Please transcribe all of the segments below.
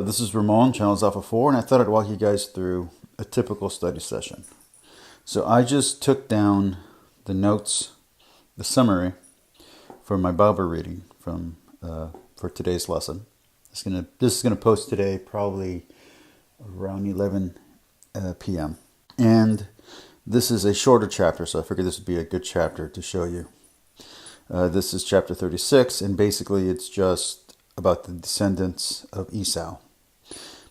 This is Ramon, Channels Alpha 4, and I thought I'd walk you guys through a typical study session. So I just took down the notes, the summary for my Bible reading for today's lesson. This is gonna post today, probably around 11 p.m. And this is a shorter chapter, so I figured this would be a good chapter to show you. This is chapter 36, and basically it's just about the descendants of Esau.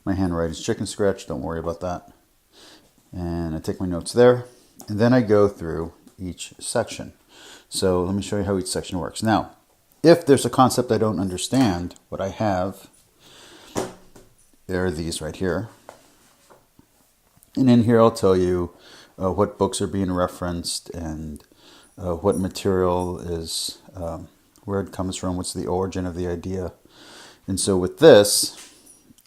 My handwriting's chicken scratch, don't worry about that. And I take my notes there, and then I go through each section. So let me show you how each section works. Now, if there's a concept I don't understand, what I have, there are these right here. And in here I'll tell you what books are being referenced and what material is, where it comes from, what's the origin of the idea. And so with this,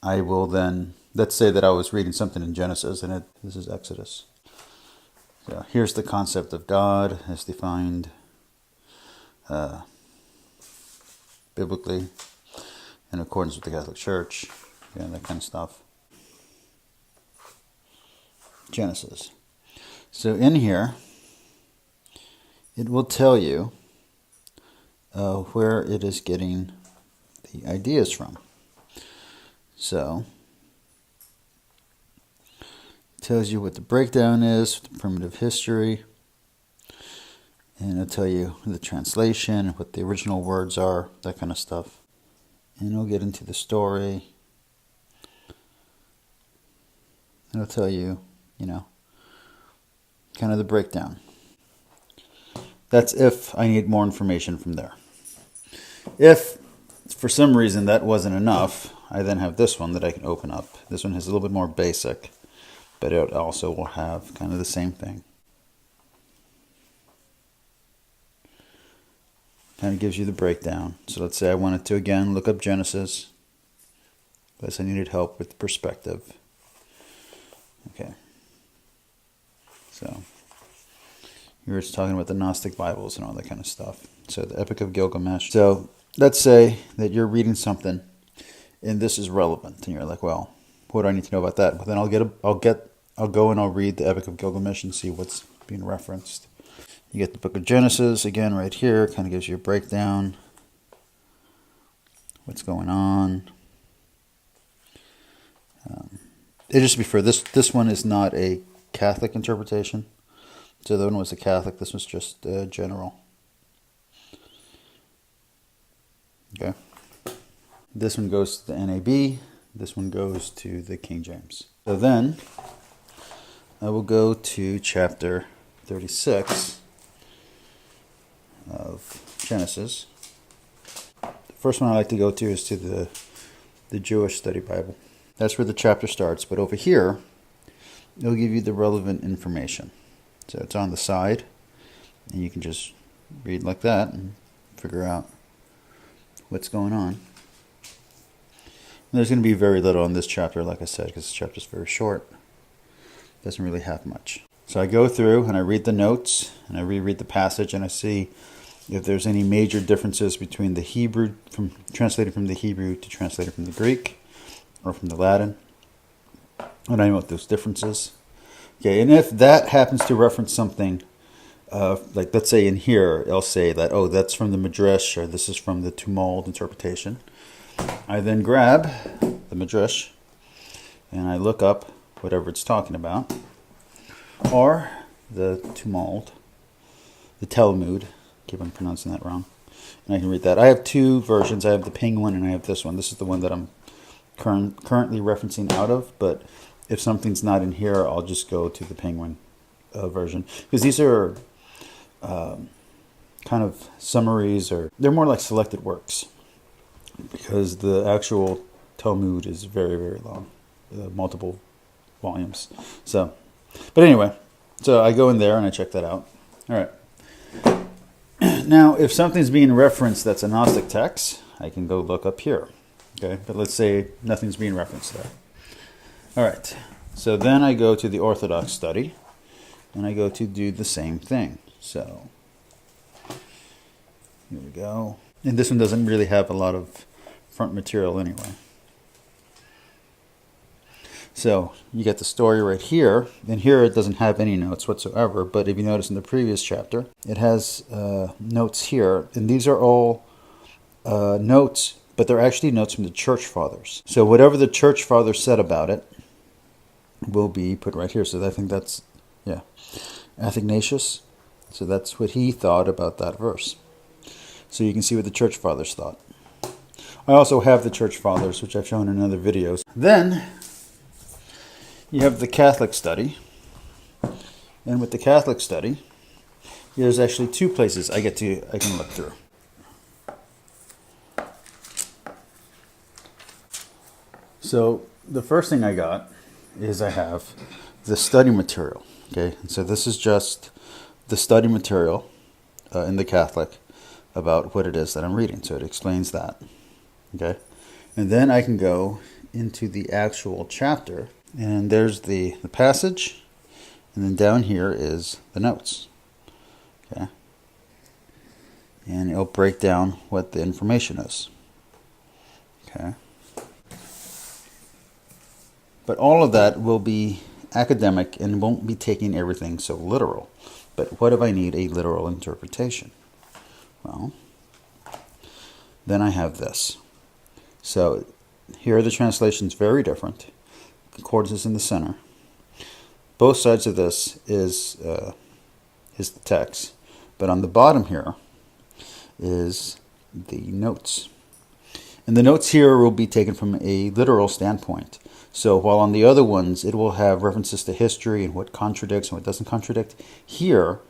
I will then, let's say that I was reading something in Genesis, and this is Exodus. So here's the concept of God as defined biblically in accordance with the Catholic Church, that kind of stuff. Genesis. So in here, it will tell you where it is getting the ideas from. So, it tells you what the breakdown is, the primitive history, and it'll tell you the translation, what the original words are, that kind of stuff. And it'll get into the story. It'll tell you, kind of the breakdown. That's if I need more information from there. If for some reason that wasn't enough, I then have this one that I can open up. This one is a little bit more basic, but it also will have kind of the same thing. Kind of gives you the breakdown. So let's say I wanted to again look up Genesis, because I needed help with the perspective. Okay. So here it's talking about the Gnostic Bibles and all that kind of stuff. So the Epic of Gilgamesh. So let's say that you're reading something and this is relevant, and you're like, well, what do I need to know about that? Well, then I'll go and I'll read the Epic of Gilgamesh and see what's being referenced. You get the Book of Genesis again right here. Kind of gives you a breakdown. What's going on? Just to be fair, this one is not a Catholic interpretation. So the one was a Catholic. This was just general. Okay. This one goes to the NAB. This one goes to the King James. So then I will go to chapter 36 of Genesis. The first one I like to go to is to the Jewish Study Bible. That's where the chapter starts. But over here, it'll give you the relevant information. So it's on the side, and you can just read like that and figure out what's going on. And there's going to be very little in this chapter, like I said, because this chapter is very short. It doesn't really have much. So I go through and I read the notes and I reread the passage, and I see if there's any major differences between the Hebrew, translated from the Hebrew to translated from the Greek or from the Latin. And I know what those differences. Okay, and if that happens to reference something, like let's say in here, it'll say that, oh, that's from the Midrash, or this is from the Tumult interpretation. I then grab the Midrash and I look up whatever it's talking about, or the Tumult, the Talmud. Keep on pronouncing that wrong. And I can read that. I have two versions. I have the Penguin and I have this one. This is the one that I'm currently referencing out of, but if something's not in here, I'll just go to the Penguin version. Because these are kind of summaries, or they're more like selected works. Because the actual Talmud is very, very long. Multiple volumes. So, but anyway, so I go in there and I check that out. All right. Now, if something's being referenced that's a Gnostic text, I can go look up here. Okay, but let's say nothing's being referenced there. All right, so then I go to the Orthodox study, and I go to do the same thing. So here we go. And this one doesn't really have a lot of front material anyway. So you get the story right here, and here it doesn't have any notes whatsoever, but if you notice in the previous chapter, it has notes here, and these are all notes, but they're actually notes from the church fathers. So whatever the church fathers said about it will be put right here. So I think that's, yeah, Athanasius. So that's what he thought about that verse. So you can see what the church fathers thought. I also have the church fathers, which I've shown in other videos. Then you have the Catholic study. And with the Catholic study, there's actually two places I can look through. So the first thing I got is I have the study material. Okay, and so this is just the study material in the Catholic about what it is that I'm reading. So it explains that. Okay, and then I can go into the actual chapter, and there's the passage, and then down here is the notes. Okay, and it'll break down what the information is. Okay. But all of that will be academic and won't be taking everything so literal. But what if I need a literal interpretation? Well, then I have this. So here are the translations, very different. Concordance is in the center. Both sides of this is the text. But on the bottom here is the notes. And the notes here will be taken from a literal standpoint. So while on the other ones it will have references to history and what contradicts and what doesn't contradict, here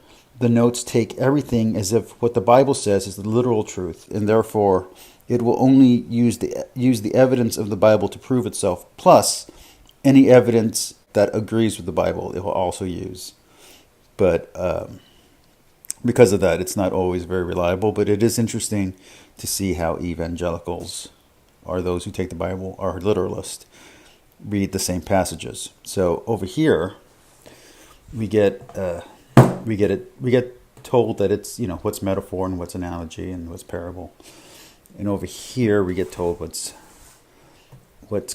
the notes take everything as if what the Bible says is the literal truth, and therefore it will only use the evidence of the Bible to prove itself, plus any evidence that agrees with the Bible it will also use. But because of that, it's not always very reliable, but it is interesting to see how evangelicals, or those who take the Bible, are literalist, read the same passages. So over here, we get told that it's, what's metaphor and what's analogy and what's parable, and over here we get told what's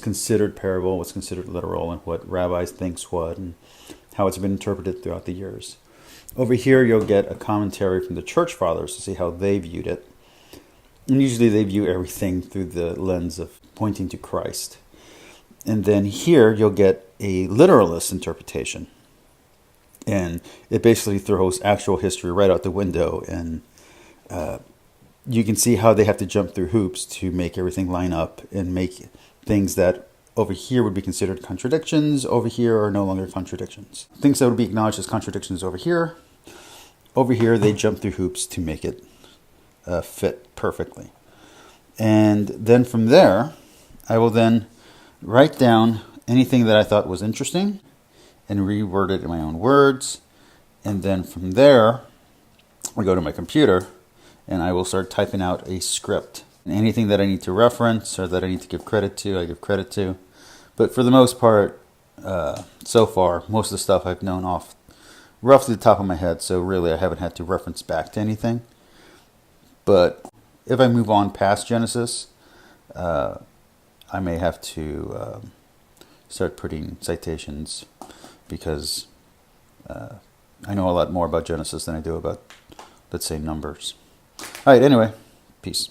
considered parable, what's considered literal, and what rabbis thinks what, and how it's been interpreted throughout the years. Over here, you'll get a commentary from the church fathers to see how they viewed it. And usually they view everything through the lens of pointing to Christ. And then here you'll get a literalist interpretation. And it basically throws actual history right out the window. And you can see how they have to jump through hoops to make everything line up and make things that over here would be considered contradictions, over here are no longer contradictions. Things that would be acknowledged as contradictions over here they jump through hoops to make it fit perfectly. And then from there, I will then write down anything that I thought was interesting and reword it in my own words. And then from there, I go to my computer and I will start typing out a script. And anything that I need to reference or that I need to give credit to, I give credit to. But for the most part, so far, most of the stuff I've known off roughly the top of my head, so really I haven't had to reference back to anything. But if I move on past Genesis, I may have to start putting citations because I know a lot more about Genesis than I do about, let's say, Numbers. All right, anyway, peace.